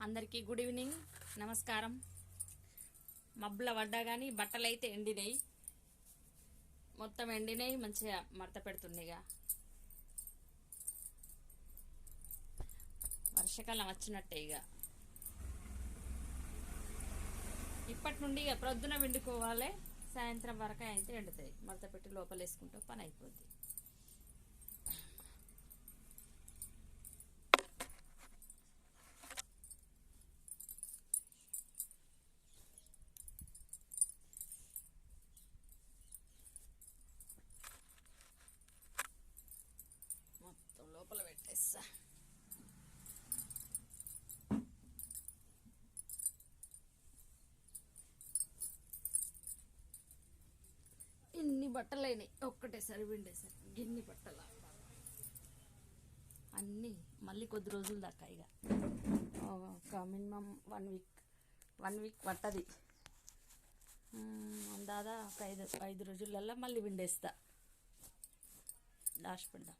అందరికీ good evening, నమస్కారం. మబ్బుల పడ్డా కానీ బట్టలు అయితే ఎండినాయి, మొత్తం ఎండినాయి. మంచిగా మడత పెడుతున్నాయిగా. వర్షాకాలం వచ్చినట్టే ఇక ఇప్పటి నుండి ఇక ప్రొద్దున వండుకోవాలి, సాయంత్రం వరకు అయితే ఎండుతాయి. మడత పెట్టి లోపల వేసుకుంటే పని అయిపోద్ది. మొత్తం లోపల పెట్టేస్తా. ఇన్ని బట్టలు అయినాయి ఒక్కటేసారి పిండేసారి. గిన్ని బట్టలు అన్నీ మళ్ళీ కొద్ది రోజులు దాకా ఇక ఒక మినిమం 1 వీక్ పట్టది. దాదా ఒక 5 రోజులల్లో మళ్ళీ పిండేస్తా. దాచి పెడదాం.